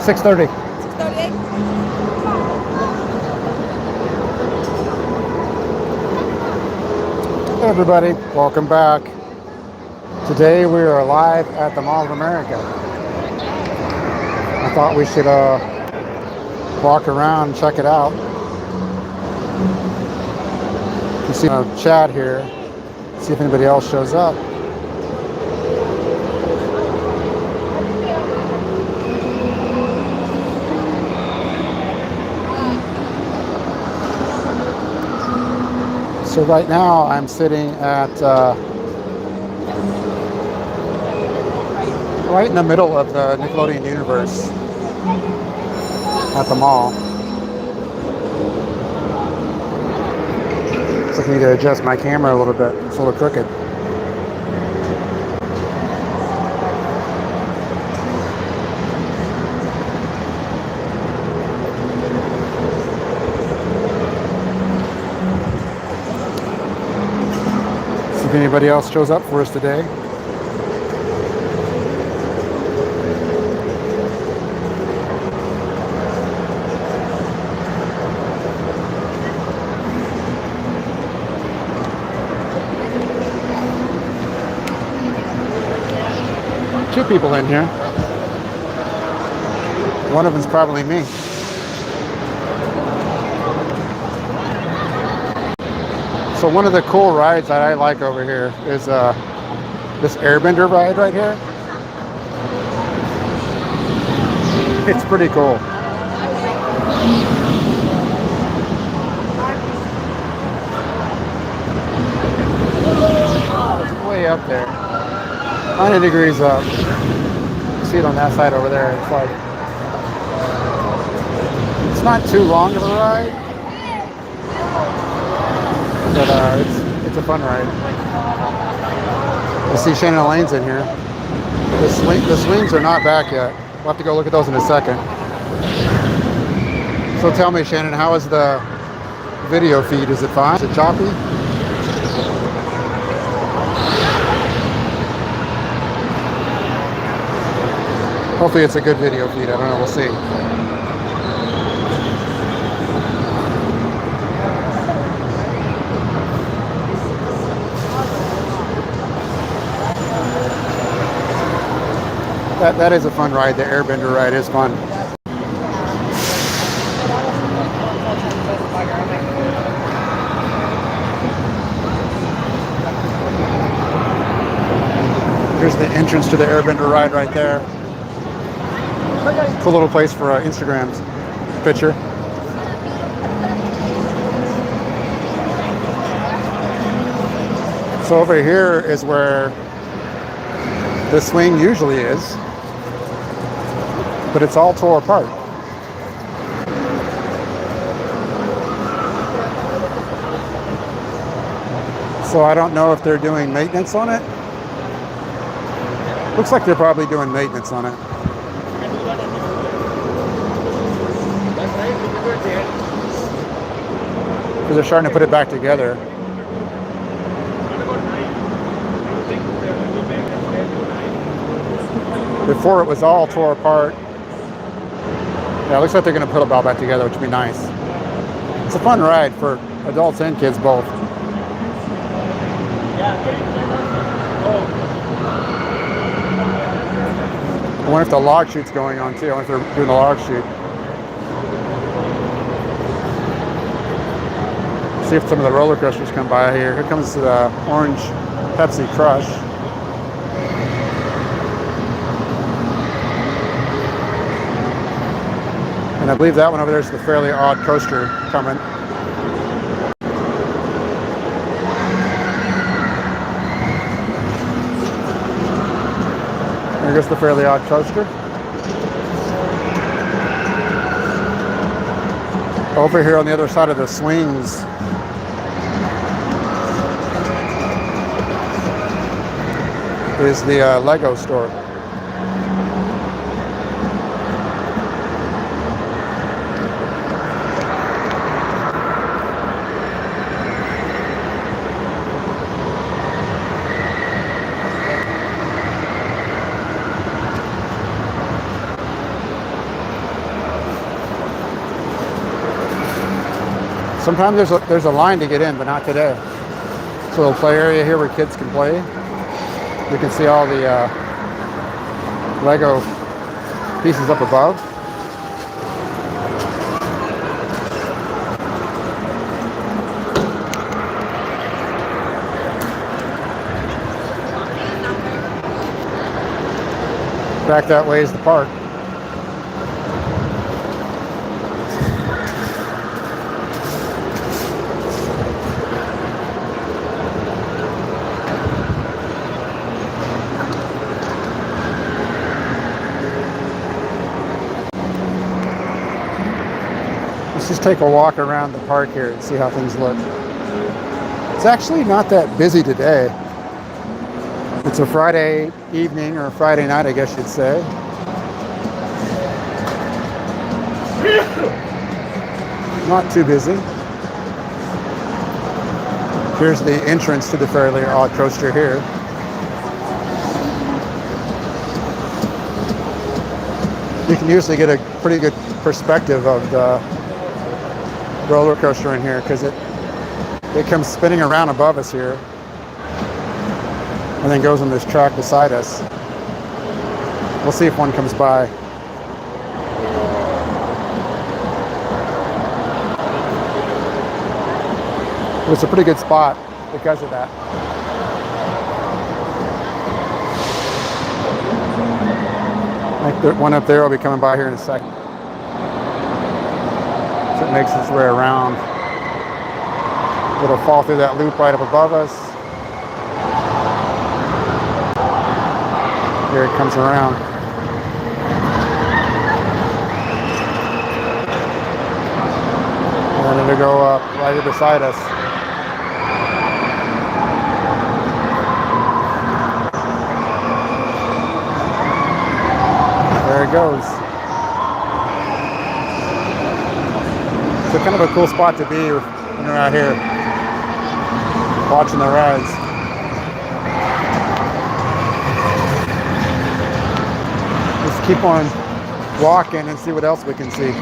6:30. 6:38. Hey everybody, welcome back. Today we are live at the Mall of America. I thought we should walk around and check it out. You see a chat here, see if anybody else shows up. So right now I'm sitting at right in the middle of the Nickelodeon universe at the mall. So I need to adjust my camera a little bit. It's a little crooked. See if anybody else shows up for us today. Two people in here. One of them's probably me. So one of the cool rides that I like over here is this airbender ride right here. It's pretty cool. It's way up there. 90 degrees up. You see it on that side over there. It's like, it's not too long of a ride, but it's a fun ride. You see Shannon Lane's in here. The swings are not back yet. We'll have to go look at those in a second. So tell me, Shannon, how is the video feed? Is it fine? Is it choppy? Hopefully it's a good video feed. I don't know. We'll see. That is a fun ride. The airbender ride is fun. Here's the entrance to the airbender ride right there. Cool little place for Instagram's picture. So over here is where the swing usually is, but it's all tore apart. So I don't know if they're doing maintenance on it. Looks like they're probably doing maintenance on it. Because they're starting to put it back together. Before it was all tore apart. Yeah, it looks like they're going to put it all back together, which would be nice. It's a fun ride for adults and kids both. I wonder if the log chute's going on too. I wonder if they're doing the log chute. See if some of the roller coasters come by here. Here comes the Orange Pepsi Crush. And I believe that one over there is the Fairly Odd Coaster coming. There goes the Fairly Odd Coaster. Over here on the other side of the swings is the Lego store. Sometimes there's a line to get in, but not today. It's a little play area here where kids can play. You can see all the Lego pieces up above. Back that way is the park. Let's just take a walk around the park here and see how things look. It's actually not that busy today. It's a Friday evening, or Friday night, I guess you'd say. Not too busy. Here's the entrance to the Fairly Odd Coaster here. You can usually get a pretty good perspective of the roller coaster in here because it comes spinning around above us here and then goes on this track beside us. We'll see if one comes by. It's a pretty good spot because of that. I think the one up there will be coming by here in a second. So it makes its way around. It'll fall through that loop right up above us. Here it comes around. And then it'll go up right beside us. There it goes. So kind of a cool spot to be when you're out here watching the rides. Just keep on walking and see what else we can see.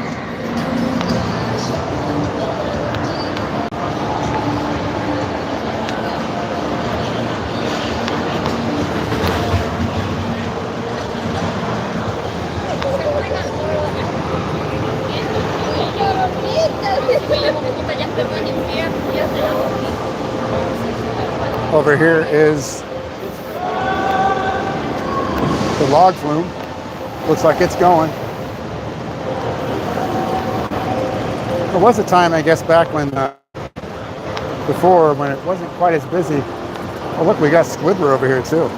Over here is the log flume. Looks like it's going. There was a time, I guess, back when before when it wasn't quite as busy. Oh, look, we got Squidward over here too.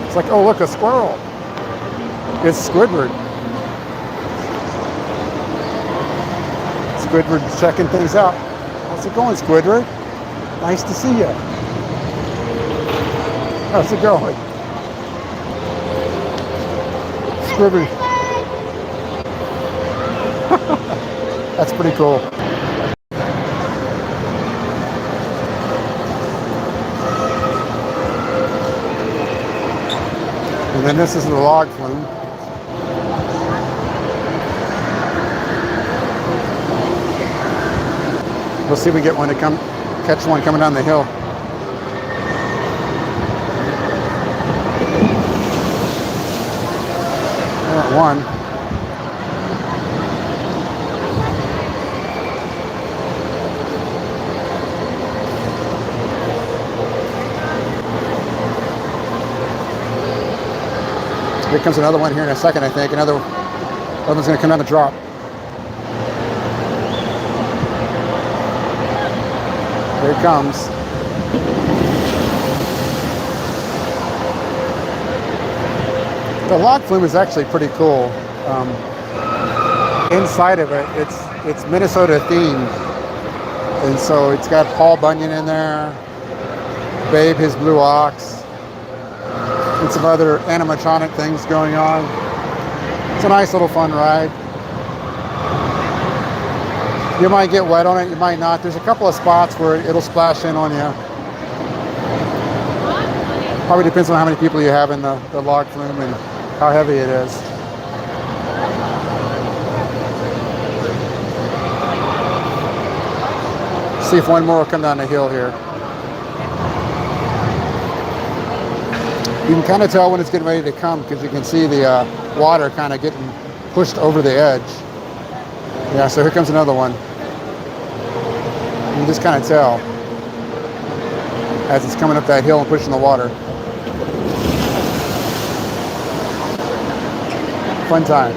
It's like, oh, look, a squirrel. It's Squidward. Squidward's checking things out. How's it going, Squidward? Nice to see you. How's it going? Squidward. That's pretty cool. And then this is the log flume. We'll see if we get one to catch one coming down the hill. One. Here comes another one here in a second, I think. Another one's going to come down the drop. Here it comes. The log flume is actually pretty cool. Inside of it, it's Minnesota themed, and so it's got Paul Bunyan in there, Babe his Blue Ox, and some other animatronic things going on. It's a nice little fun ride. You might get wet on it, you might not. There's a couple of spots where it'll splash in on you. Probably depends on how many people you have in the log flume and how heavy it is. See if one more will come down the hill here. You can kind of tell when it's getting ready to come because you can see the water kind of getting pushed over the edge. Yeah, so here comes another one. You can just kind of tell as it's coming up that hill and pushing the water. Fun time.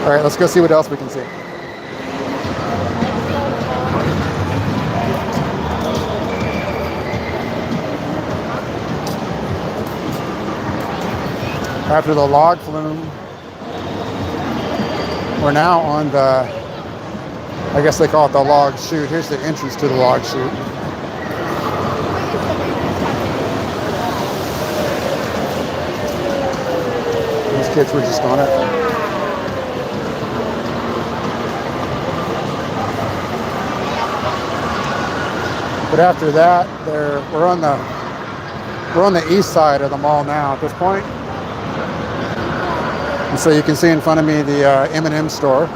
All right, let's go see what else we can see. After the log flume, we're now on the, I guess they call it the log chute. Here's the entrance to the log chute. These kids were just on it. But after that, we're on the east side of the mall now at this point. And so you can see in front of me the M&M store.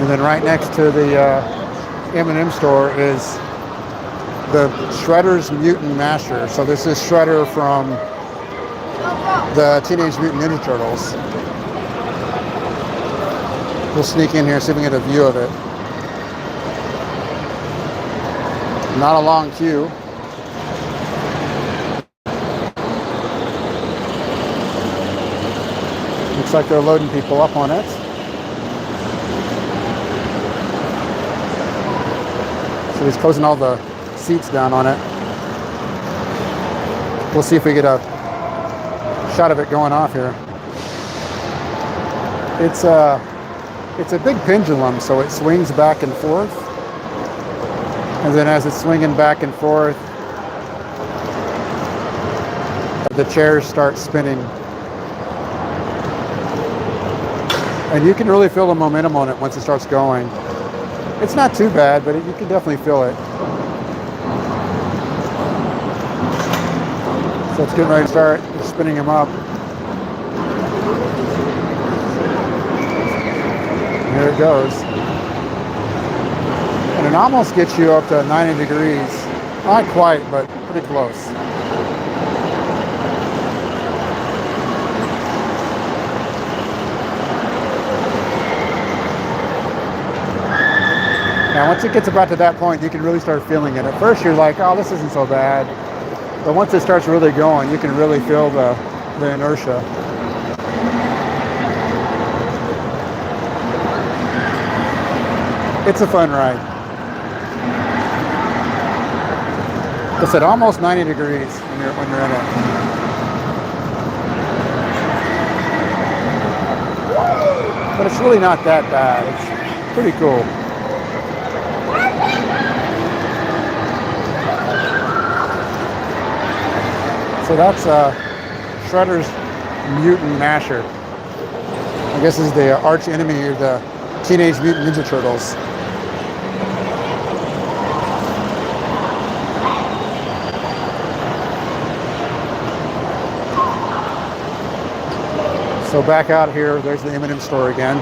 And then right next to the M&M store is the Shredder's Mutant Masher. So this is Shredder from the Teenage Mutant Ninja Turtles. We'll sneak in here, see if we can get a view of it. Not a long queue. Looks like they're loading people up on it. So he's closing all the seats down on it. We'll see if we get a shot of it going off here. It's a big pendulum, so it swings back and forth. And then as it's swinging back and forth, the chairs start spinning. And you can really feel the momentum on it once it starts going. It's not too bad, but you can definitely feel it. So it's getting ready to start spinning them up. Here it goes. And it almost gets you up to 90 degrees. Not quite, but pretty close. Now, once it gets about to that point, you can really start feeling it. At first, you're like, oh, this isn't so bad. But once it starts really going, you can really feel the inertia. It's a fun ride. It's at almost 90 degrees when you're in it. But it's really not that bad. It's pretty cool. So that's Shredder's Mutant Masher. I guess this is the arch enemy of the Teenage Mutant Ninja Turtles. So back out here, there's the M&M store again.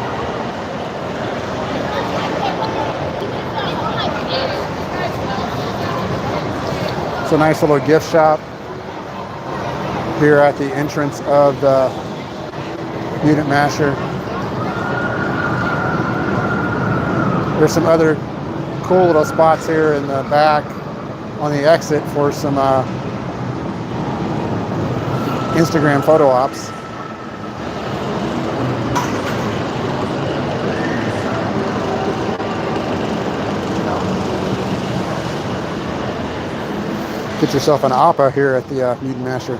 It's a nice little gift shop here at the entrance of the Mutant Masher. There's some other cool little spots here in the back on the exit for some Instagram photo ops. Get yourself an APA here at the Mutant Masher.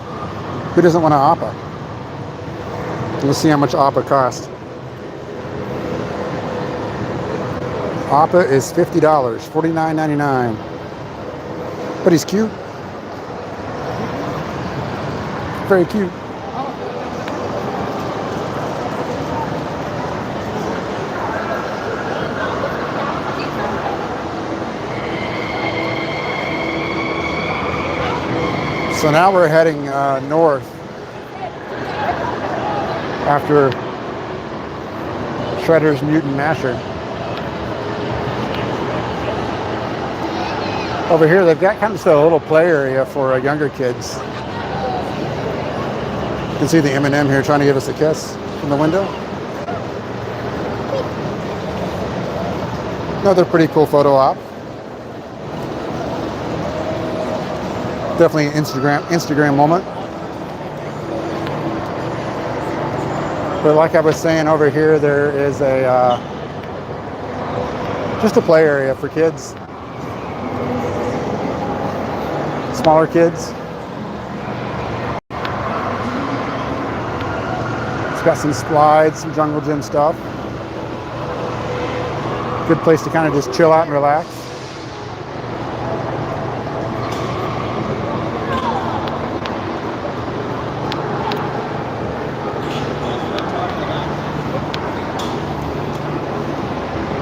Who doesn't want an APA? Let's see how much APA costs. APA is $50, $49.99. But he's cute. Very cute. So now we're heading north after Shredder's Mutant Masher. Over here, they've got kind of a little play area for younger kids. You can see the M&M here trying to give us a kiss from the window. Another pretty cool photo op. Definitely an Instagram moment. But like I was saying, over here there is a just a play area for kids, smaller kids. It's got some slides, some jungle gym stuff. Good place to kind of just chill out and relax.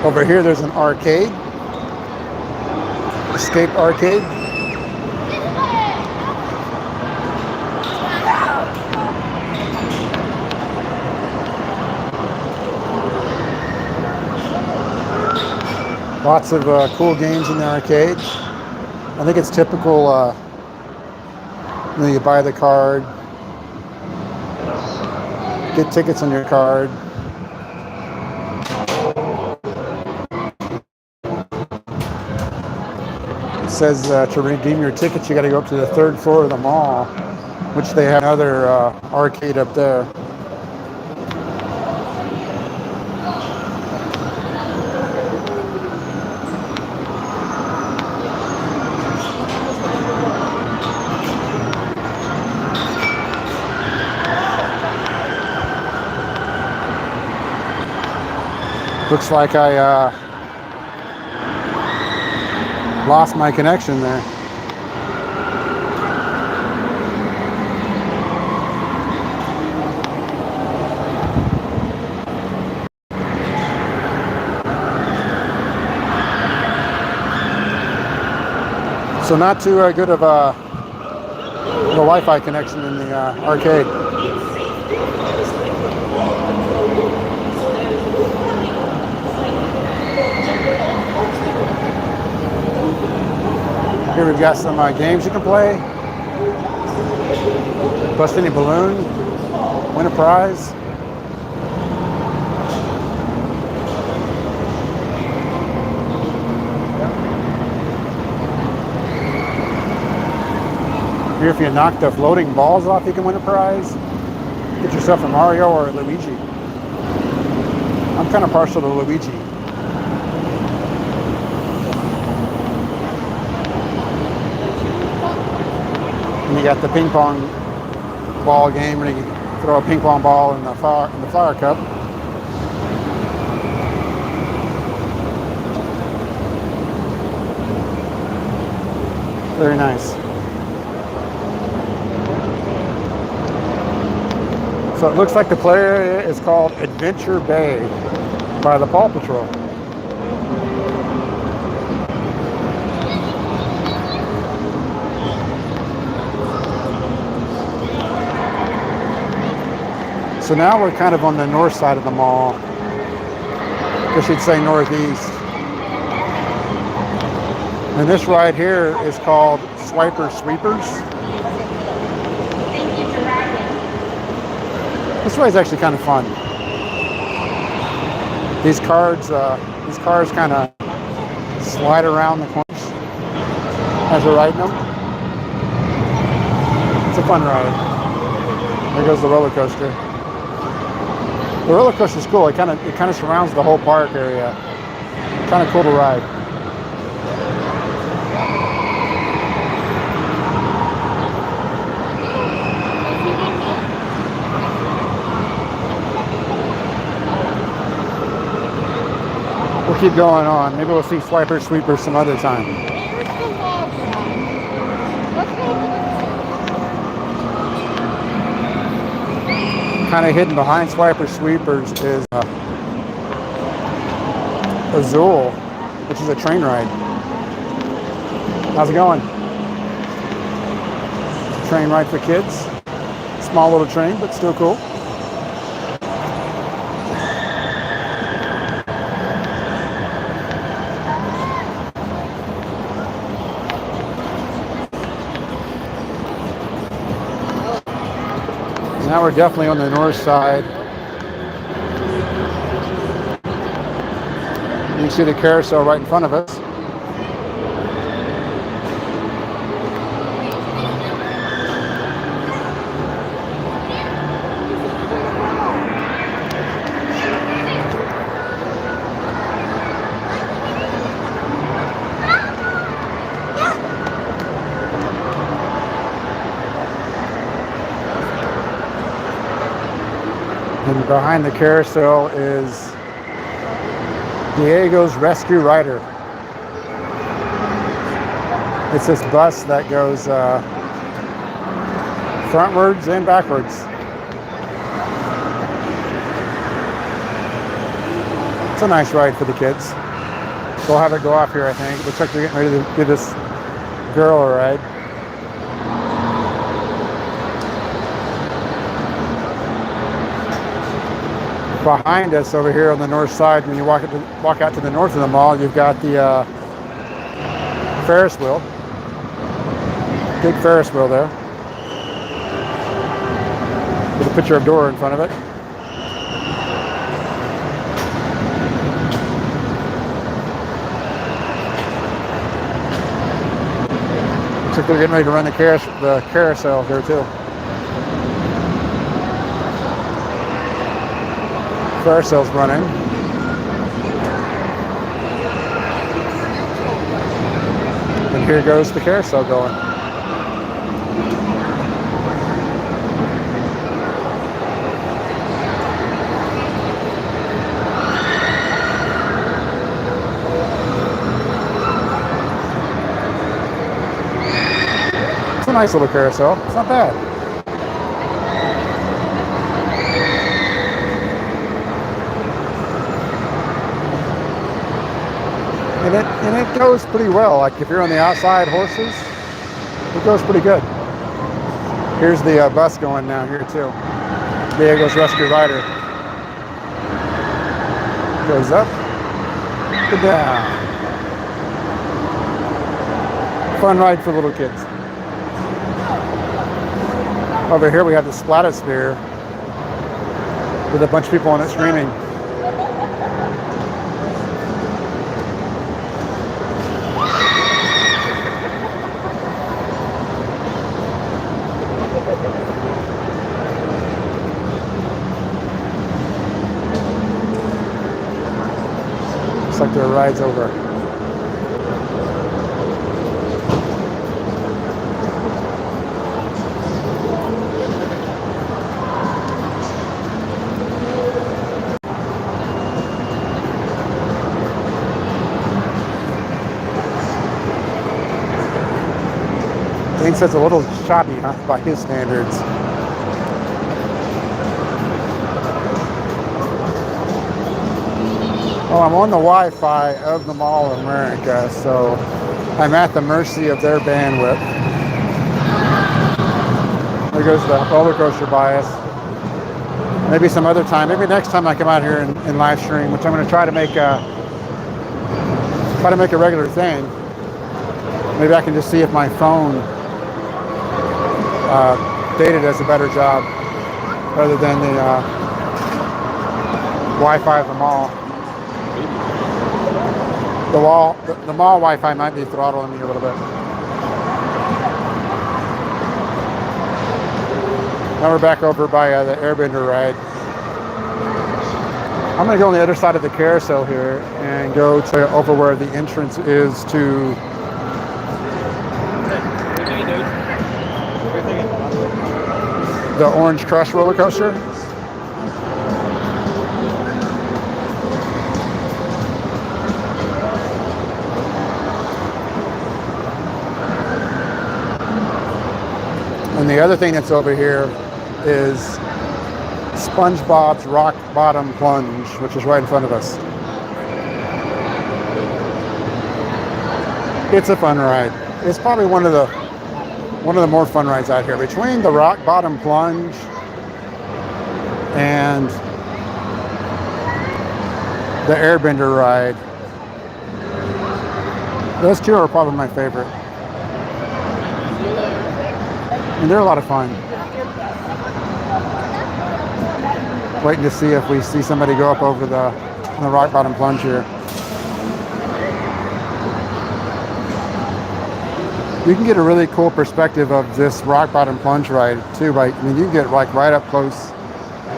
Over here there's an arcade, Escape Arcade. Lots of cool games in the arcade. I think it's typical, you buy the card, get tickets on your card. It says to redeem your tickets, you got to go up to the 3rd floor of the mall, which they have another arcade up there. Looks like I lost my connection there. So not too good of a Wi-Fi connection in the arcade. Here we've got some games you can play. Bust any balloon, win a prize. Here, if you knock the floating balls off, you can win a prize. Get yourself a Mario or a Luigi. I'm kind of partial to Luigi. And you got the ping pong ball game where you throw a ping pong ball in the flower cup. Very nice. So it looks like the play area is called Adventure Bay by the Paw Patrol. So now we're kind of on the north side of the mall. I guess you'd say northeast. And this ride here is called Swiper Sweepers. This ride's actually kind of fun. These cars kind of slide around the corners as you're riding them. It's a fun ride. There goes the roller coaster. The roller coaster is cool. It kind of surrounds the whole park area. Kind of cool to ride. We'll keep going on. Maybe we'll see Swiper Sweepers some other time. Kind of hidden behind Swiper Sweepers is Azul, which is a train ride. How's it going? train ride for kids. Small little train, but still cool. Now we're definitely on the north side. You can see the carousel right in front of us. And behind the carousel is Diego's Rescue Rider. It's this bus that goes frontwards and backwards. It's a nice ride for the kids. They'll have it go off here, I think. Looks like they're getting ready to give this girl a ride. Behind us over here on the north side, when you walk out to the north of the mall, you've got the Ferris wheel. Big Ferris wheel there. With a picture of Dora in front of it. Looks like they're getting ready to run the carousel here too. Carousel's running. And here goes the carousel going. It's a nice little carousel. It's not bad. And it goes pretty well. Like if you're on the outside horses, it goes pretty good. Here's the bus going now here too. Diego's Rescue Rider. Goes up and down. Fun ride for little kids. Over here we have the Splatosphere with a bunch of people on it screaming. Looks like their ride's over. Dane says a little shoddy, huh, by his standards. Oh, I'm on the Wi-Fi of the Mall of America, so I'm at the mercy of their bandwidth. There goes the roller coaster by us. Maybe some other time, maybe next time I come out here and live stream, which I'm going to try to make a regular thing. Maybe I can just see if my phone data does a better job rather than the Wi-Fi of the mall. The mall Wi-Fi might be throttling me a little bit. Now we're back over by the Airbender ride. I'm going to go on the other side of the carousel here and go to over where the entrance is to the Orange Crush roller coaster. And the other thing that's over here is SpongeBob's Rock Bottom Plunge, which is right in front of us. It's a fun ride. It's probably one of one of the more fun rides out here. Between the rock bottom plunge and the airbender ride, those two are probably my favorite. And they're a lot of fun. Waiting to see if we see somebody go up over the rock bottom plunge here. You can get a really cool perspective of this rock bottom plunge ride too. You can get like right up close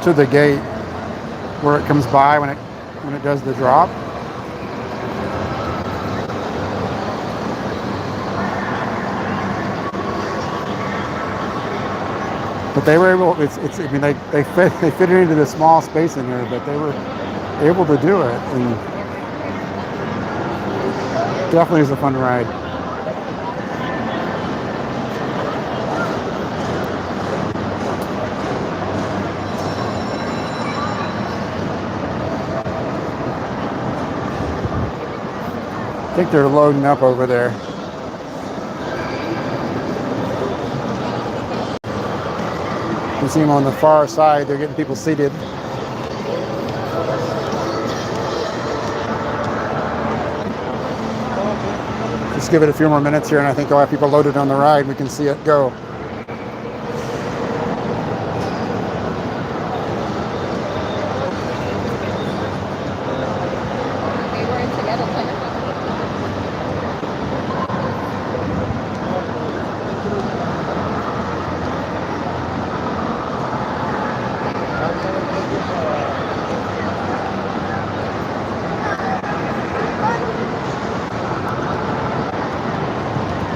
to the gate where it comes by when it does the drop. But they were able. I mean, they fit it into the small space in here, but they were able to do it, and definitely is a fun ride. I think they're loading up over there. You see them on the far side. They're getting people seated. Just give it a few more minutes here, and I think they'll have people loaded on the ride. We can see it go.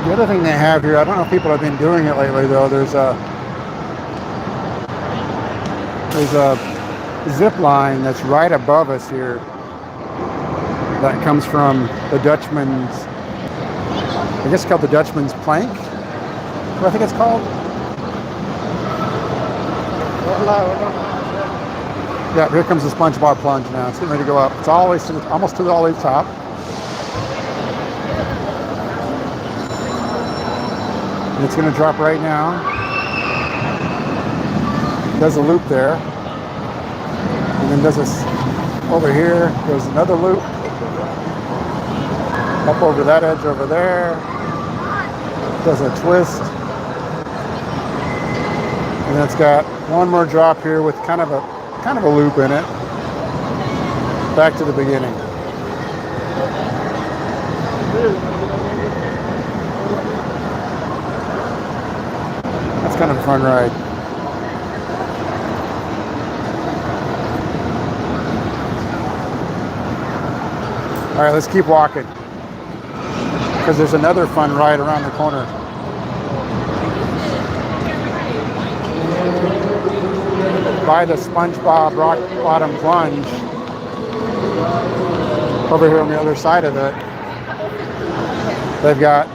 The other thing they have here, I don't know if people have been doing it lately though, there's a zip line that's right above us here that comes from the Dutchman's, I guess it's called the Dutchman's Plank, what I think it's called. Yeah, here comes the SpongeBob plunge now. It's getting ready to go up. It's almost to all the way top. It's going to drop right now. Does a loop there. And then does this over here. Goes another loop. Up over that edge over there. Does a twist. And then it's got one more drop here with kind of a loop in it. Back to the beginning. That's kind of a fun ride. All right, let's keep walking because there's another fun ride around the corner. By the SpongeBob Rock Bottom Plunge, over here on the other side of it, they've got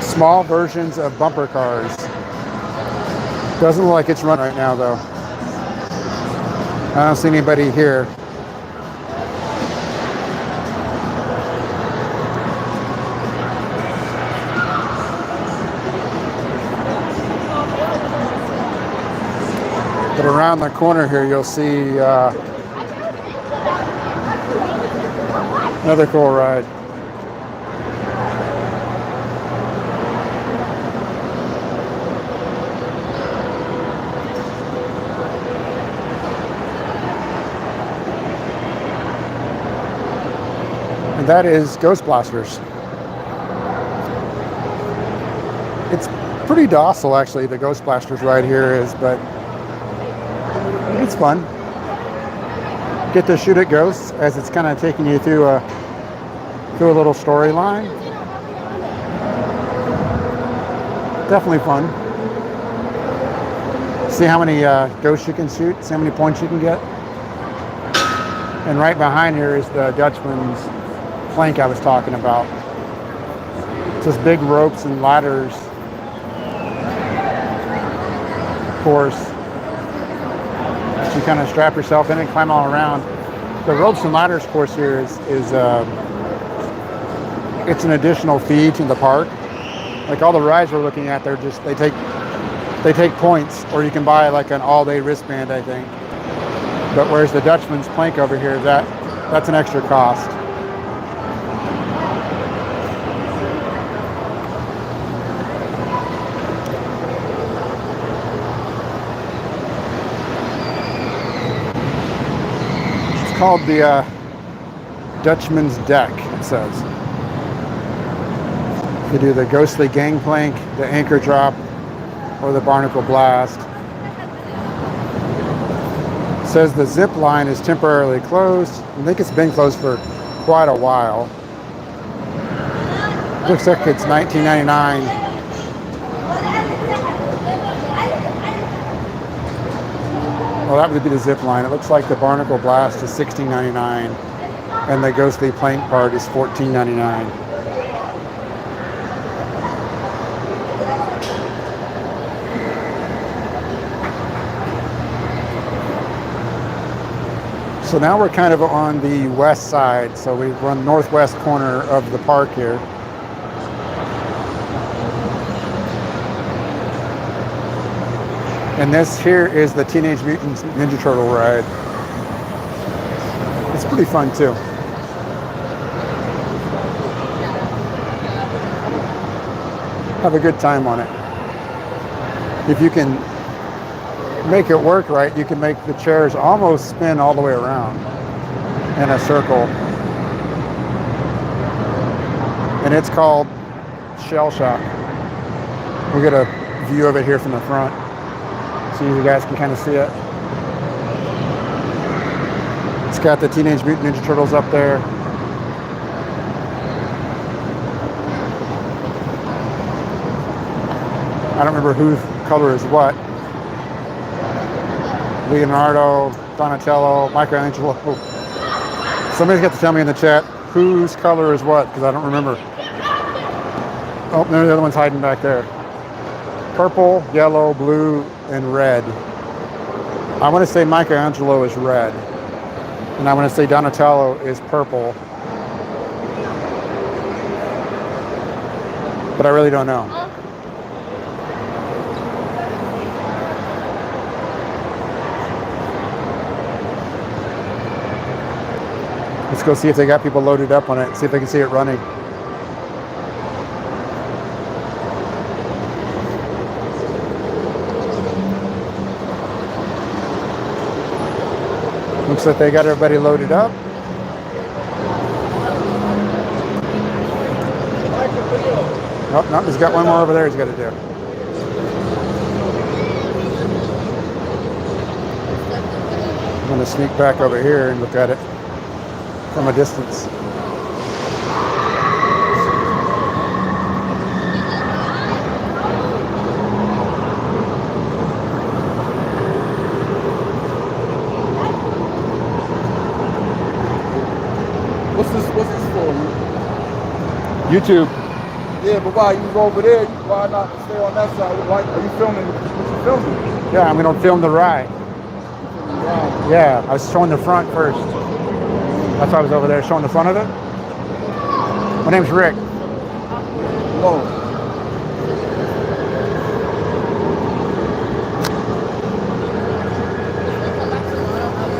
small versions of bumper cars. Doesn't look like it's run right now though. I don't see anybody here. But around the corner here, you'll see another cool ride. And that is Ghost Blasters. It's pretty docile, actually, the Ghost Blasters ride here is, but it's fun. Get to shoot at ghosts as it's kind of taking you through a little storyline. Definitely fun. See how many ghosts you can shoot, see how many points you can get. And right behind here is the Dutchman's Plank I was talking about. It's just big ropes and ladders course. You kind of strap yourself in and climb all around. The ropes and ladders course here is it's an additional fee to the park. Like all the rides we're looking at, they take points, or you can buy like an all-day wristband, I think. But whereas the Dutchman's Plank over here, that's an extra cost. It's called the Dutchman's Deck, it says. You do the ghostly gangplank, the anchor drop, or the barnacle blast. It says the zip line is temporarily closed. I think it's been closed for quite a while. Looks like it's $19.99. Well, that would be the zip line. It looks like the barnacle blast is $16.99, and the ghostly plank part is $14.99. So now we're kind of on the west side, so we run northwest corner of the park here. And this here is the Teenage Mutant Ninja Turtle ride. It's pretty fun too. Have a good time on it. If you can make it work right, you can make the chairs almost spin all the way around in a circle. And it's called Shell Shock. We'll get a view of it here from the front so you guys can kind of see it. It's got the Teenage Mutant Ninja Turtles up there. I don't remember whose color is what. Leonardo, Donatello, Michelangelo. Somebody's got to tell me in the chat whose color is what, because I don't remember. Oh, no, the other one's hiding back there. Purple, yellow, blue, and red. I want to say Michelangelo is red. And I want to say Donatello is purple. But I really don't know. Let's go see if they got people loaded up on it, see if they can see it running. Looks like they got everybody loaded up. Oh, no, he's got one more over there he's got to do. I'm going to sneak back over here and look at it from a distance. What's this for? YouTube. Yeah, but why you over there? Why not stay on that side? Why are you filming? What you filming? Yeah, I'm going to film the ride. Yeah, I was showing the front first. That's why I was over there showing the front of it. My name's Rick. Whoa.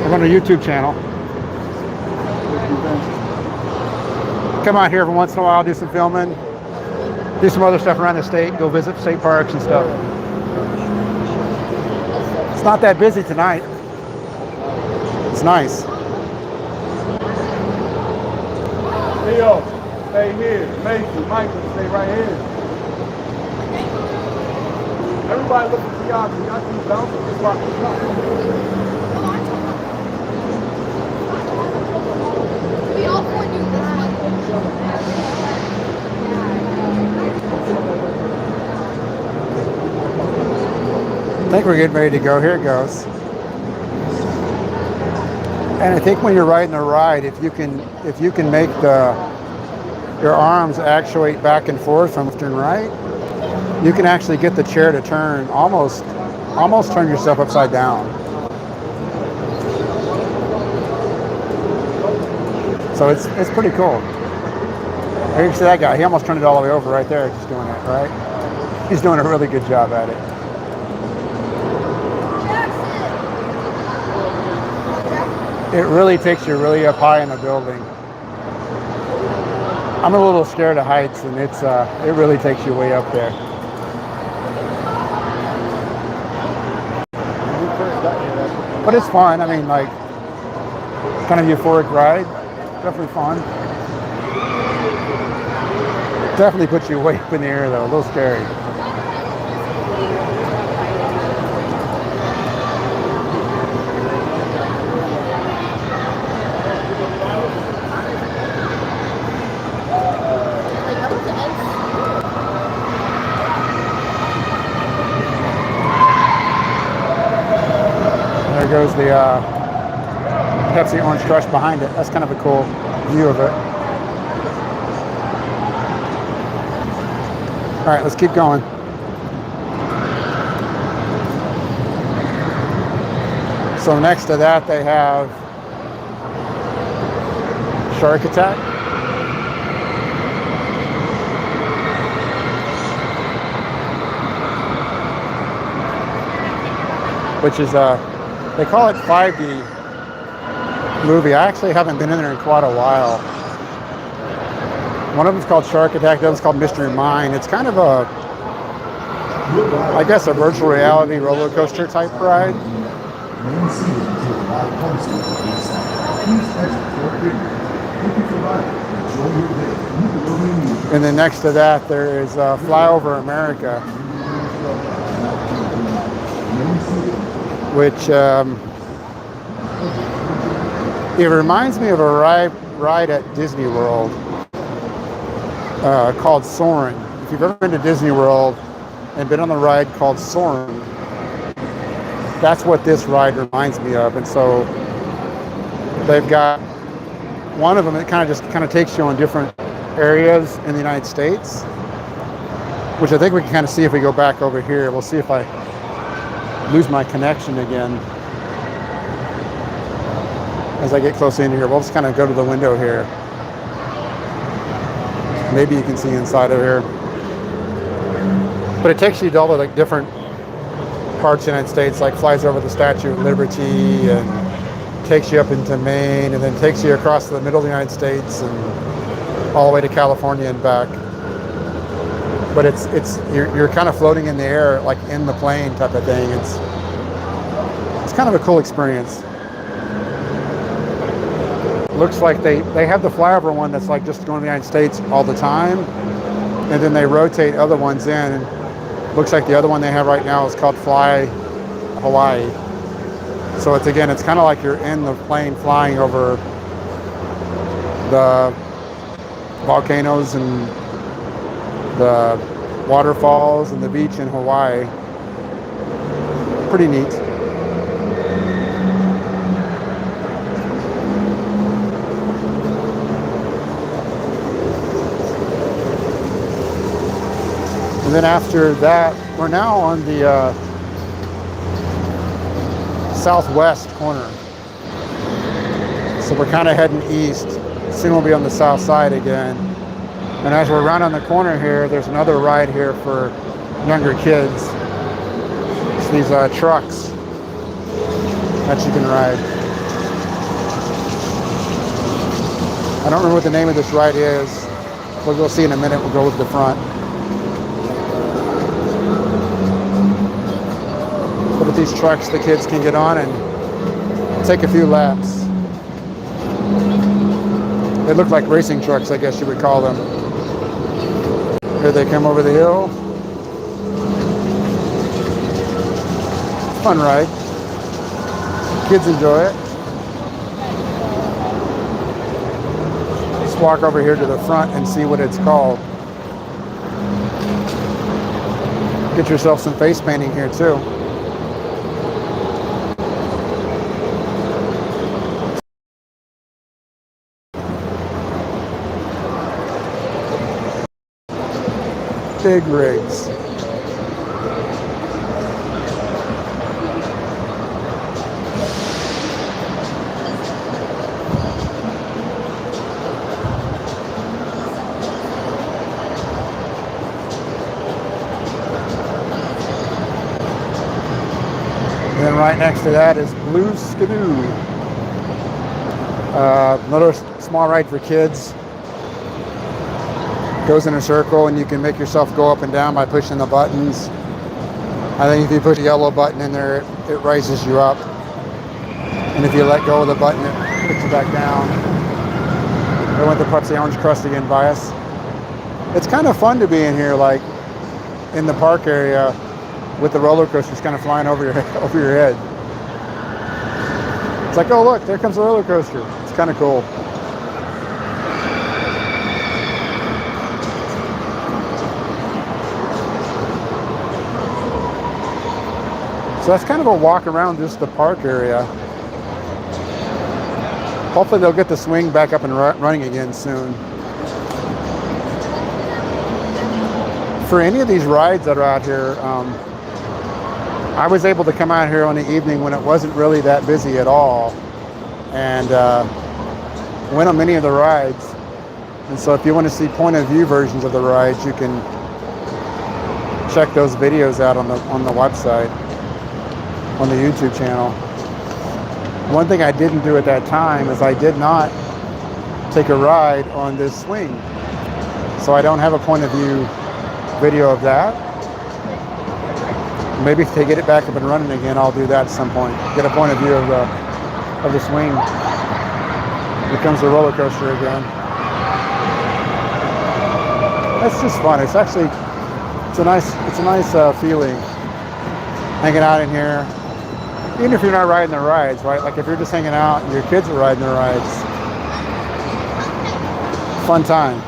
I'm on a YouTube channel. Come out here every once in a while, do some filming, do some other stuff around the state, go visit state parks and stuff. It's not that busy tonight. It's nice. Leo, stay here. Mason, Michael, stay right here. Everybody looking for y'all. Y'all keep bouncing. Just watch the clock. We all want you this one. I think we're getting ready to go. Here it goes. And I think when you're riding the ride, if you can make your arms actuate back and forth from left and right, you can actually get the chair to turn almost turn yourself upside down. So it's pretty cool. There you see that guy. He almost turned it all the way over right there, just doing it, right? He's doing a really good job at it. It really takes you really up high in the building. I'm a little scared of heights, and it really takes you way up there. But it's fun. I mean, like, kind of euphoric ride. Definitely fun. Definitely puts you way up in the air, though. A little scary. There goes the Pepsi Orange Crush behind it. That's kind of a cool view of it. All right, let's keep going. So next to that, they have Shark Attack. Which is they call it 5D movie. I actually haven't been in there in quite a while. One of them's called Shark Attack, the other's called Mystery Mine. It's kind of a, I guess, a virtual reality roller coaster type ride. And then next to that, there is Flyover America, which it reminds me of a ride at Disney World called Soarin'. If you've ever been to Disney World and been on the ride called Soarin', that's what this ride reminds me of. And so they've got one of them that kind of takes you on different areas in the United States, which I think we can kind of see if we go back over here. We'll see if I lose my connection again as I get close in here. We'll just kind of go to the window here. Maybe you can see inside of here. But it takes you to all the like different parts of the United States, like flies over the Statue of Liberty and takes you up into Maine and then takes you across the middle of the United States and all the way to California and back. But you're kind of floating in the air, like in the plane type of thing. It's kind of a cool experience. Looks like they have the flyover one that's like just going to the United States all the time, and then they rotate other ones in. And looks like the other one they have right now is called Fly Hawaii. So it's kind of like you're in the plane flying over the volcanoes and the waterfalls and the beach in Hawaii. Pretty neat. And then after that, we're now on the southwest corner. So we're kind of heading east. Soon we'll be on the south side again. And as we're around on the corner here, there's another ride here for younger kids. It's these trucks that you can ride. I don't remember what the name of this ride is. We'll see in a minute. We'll go with the front. But with these trucks, the kids can get on and take a few laps. They look like racing trucks, I guess you would call them. Here they come over the hill. Fun ride. Kids enjoy it. Let's walk over here to the front and see what it's called. Get yourself some face painting here too. Big rigs. next to that is Blue Skidoo. Another small ride for kids. Goes in a circle and you can make yourself go up and down by pushing the buttons. I think if you put the yellow button in there, it raises you up. And if you let go of the button, it puts you back down. I went to Pepsi Orange Crust again by us. It's kind of fun to be in here, like in the park area with the roller coasters kind of flying over your head. It's like, oh look, there comes the roller coaster. It's kind of cool. So that's kind of a walk around just the park area. Hopefully they'll get the swing back up and running again soon. For any of these rides that are out here, I was able to come out here on the evening when it wasn't really that busy at all, and went on many of the rides. And so if you want to see point of view versions of the rides, you can check those videos out on the website, on the YouTube channel. One thing I didn't do at that time is I did not take a ride on this swing. So I don't have a point of view video of that. Maybe if they get it back up and running again, I'll do that at some point. Get a point of view of the swing. Here comes the roller coaster again. That's just fun. It's actually, it's a nice feeling hanging out in here. Even if you're not riding the rides, right? Like if you're just hanging out and your kids are riding the rides. Fun time.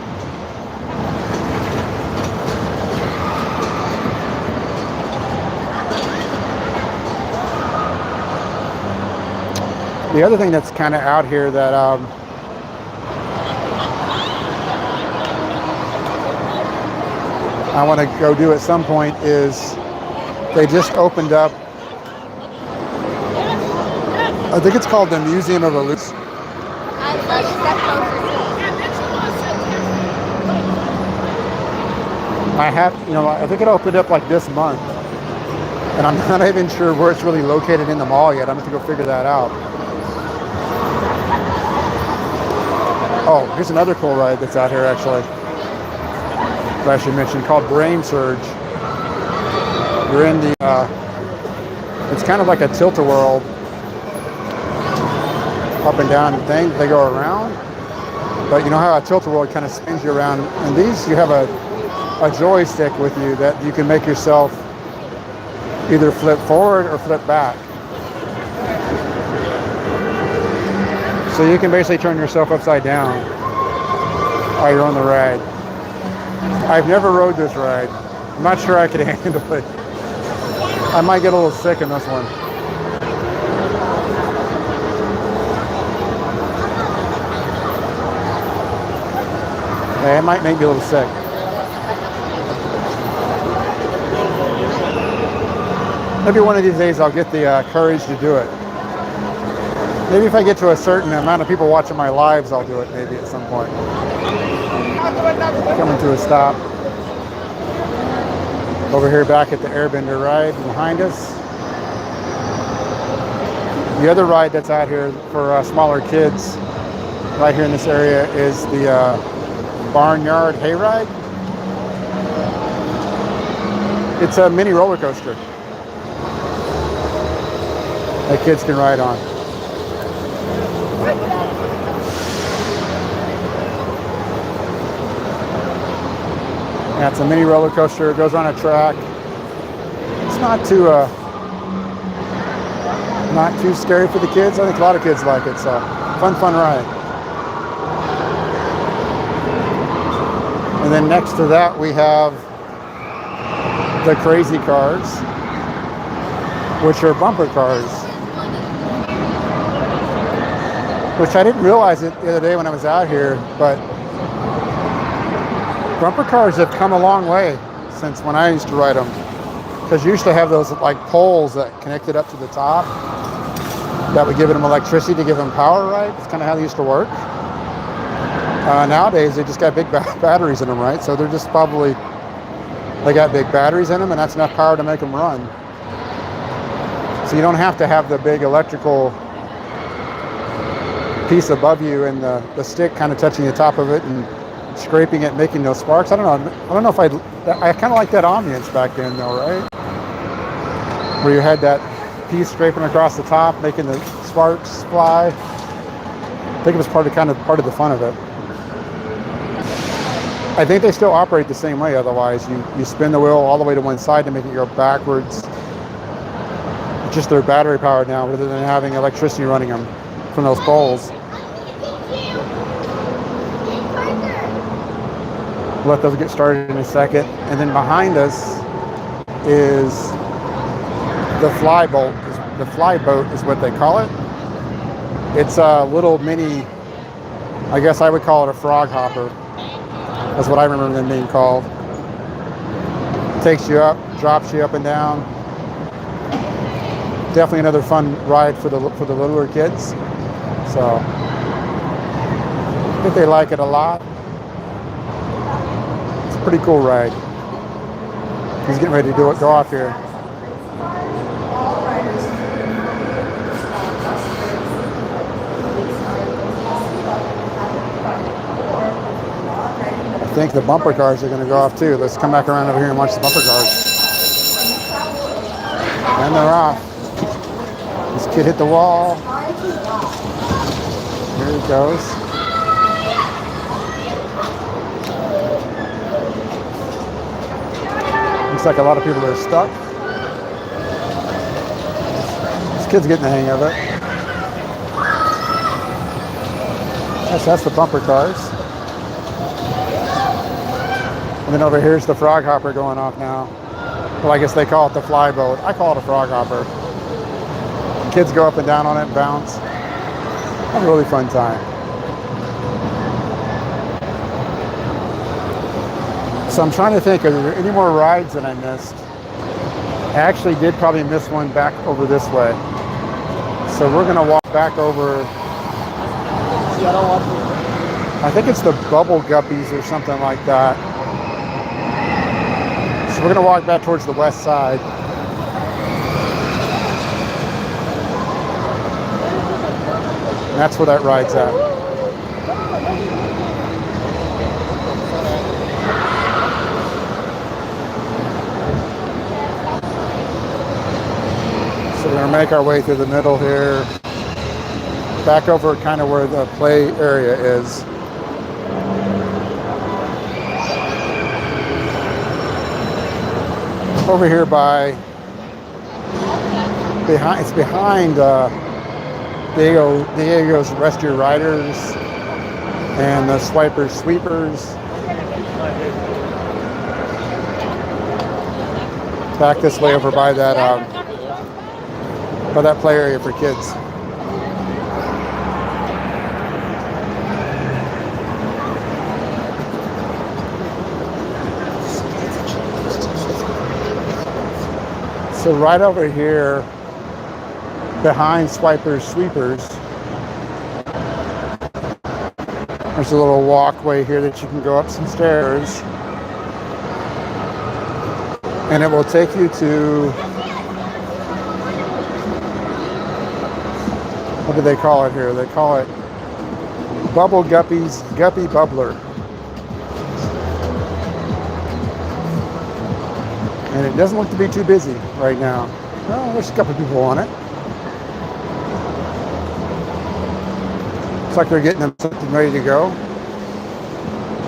The other thing that's kind of out here that I want to go do at some point is they just opened up, I think it's called the Museum of Illusion. I think it opened up like this month, and I'm not even sure where it's really located in the mall yet. I'm going to go figure that out. Oh, here's another cool ride that's out here actually, that I should mention, called Brain Surge. You're in the, it's kind of like a tilt-a-whirl, up and down thing. They go around, but you know how a tilt-a-whirl kind of spins you around. And these, you have a joystick with you that you can make yourself either flip forward or flip back. So you can basically turn yourself upside down while you're on the ride. I've never rode this ride. I'm not sure I could handle it. I might get a little sick in this one. Yeah, it might make me a little sick. Maybe one of these days I'll get the courage to do it. Maybe if I get to a certain amount of people watching my lives, I'll do it maybe at some point. Coming to a stop. Over here back at the Airbender ride behind us. The other ride that's out here for smaller kids right here in this area is the Barnyard Hayride. It's a mini roller coaster that kids can ride on. Yeah, it's a mini roller coaster. It goes on a track. It's not too scary for the kids. I think a lot of kids like it. So fun ride. And then next to that we have the crazy cars, which are bumper cars. Which I didn't realize it the other day when I was out here, but bumper cars have come a long way since when I used to ride them. Because you used to have those like poles that connected up to the top that would give them electricity to give them power, right? That's kind of how they used to work. Nowadays, they just got big batteries in them, right? So they're just probably, they got big batteries in them and that's enough power to make them run. So you don't have to have the big electrical piece above you and the stick kind of touching the top of it and scraping it, making those sparks. I don't know if I kind of like that ambience back then though, right? Where you had that piece scraping across the top, making the sparks fly. I think it was part of the fun of it. I think they still operate the same way. Otherwise, you spin the wheel all the way to one side to make it go backwards. Just they're battery powered now, rather than having electricity running them from those poles. Let those get started in a second. And then behind us is the flyboat. The flyboat is what they call it. It's a little mini, I guess I would call it a frog hopper. That's what I remember them being called. Takes you up, drops you up and down. Definitely another fun ride for the littler kids. So I think they like it a lot. It's a pretty cool ride. He's getting ready to go off here. I think the bumper cars are going to go off too. Let's come back around over here and watch the bumper cars. And they're off. This kid hit the wall. Here he goes. Looks like a lot of people are stuck. This kid's getting the hang of it. That's the bumper cars. And then over here's the frog hopper going off now. Well, I guess they call it the fly boat. I call it a frog hopper. Kids go up and down on it and bounce. Have a really fun time. So I'm trying to think, are there any more rides that I missed? I actually did probably miss one back over this way. So we're gonna walk back over. I think it's the Bubble Guppies or something like that. So we're gonna walk back towards the west side. And that's where that ride's at. So we're gonna make our way through the middle here. Back over kind of where the play area is. Over here it's behind Diego's Rest Your Riders and the Swipers Sweepers. Back this way over by that play area for kids. So right over here, behind Swipers Sweepers, there's a little walkway here that you can go up some stairs. And it will take you to, what do they call it here? They call it Bubble Guppy's Guppy Bubbler. And it doesn't look to be too busy right now. Well, there's a couple people on it. Looks like they're getting them something ready to go.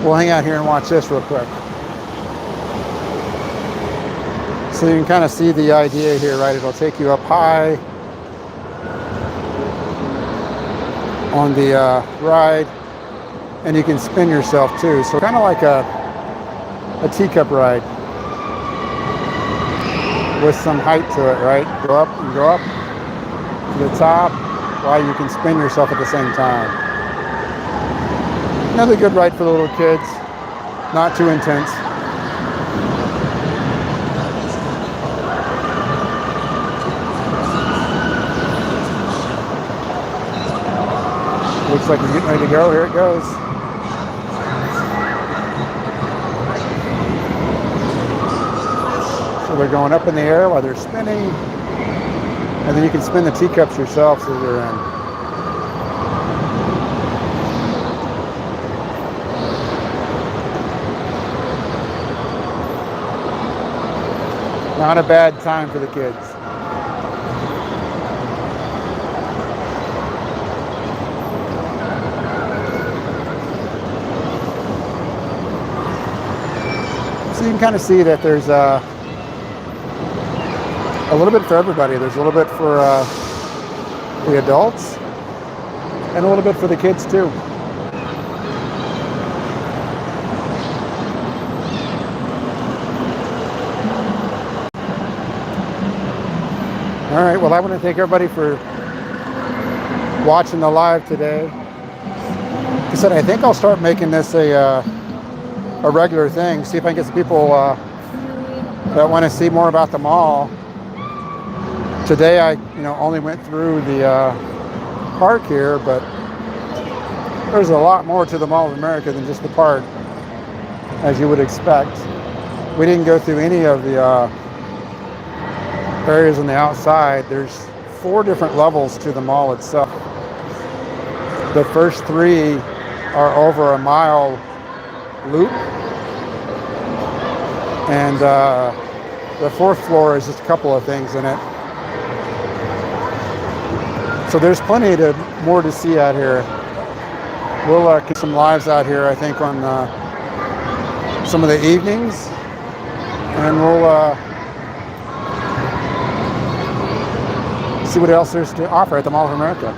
We'll hang out here and watch this real quick. So you can kind of see the idea here, right? It'll take you up high on the ride, and you can spin yourself too. So kind of like a teacup ride with some height to it, right? Go up to the top while you can spin yourself at the same time. Another good ride for the little kids, not too intense. Looks like it's getting ready to go. Here it goes. So they're going up in the air while they're spinning. And then you can spin the teacups yourself as you're in. Not a bad time for the kids. So you can kind of see that there's a little bit for everybody. There's a little bit for the adults and a little bit for the kids too. All right, well, I want to thank everybody for watching the live today. Like I said, I think I'll start making this a regular thing. See if I can get some people that want to see more about the mall. Today I only went through the park here, but there's a lot more to the Mall of America than just the park, as you would expect. We didn't go through any of the areas on the outside. There's 4 different levels to the mall itself. The first 3 are over a mile loop, and the 4th floor is just a couple of things in it. So there's plenty more to see out here. We'll get some lives out here, I think, on some of the evenings, and we'll see what else there's to offer at the Mall of America.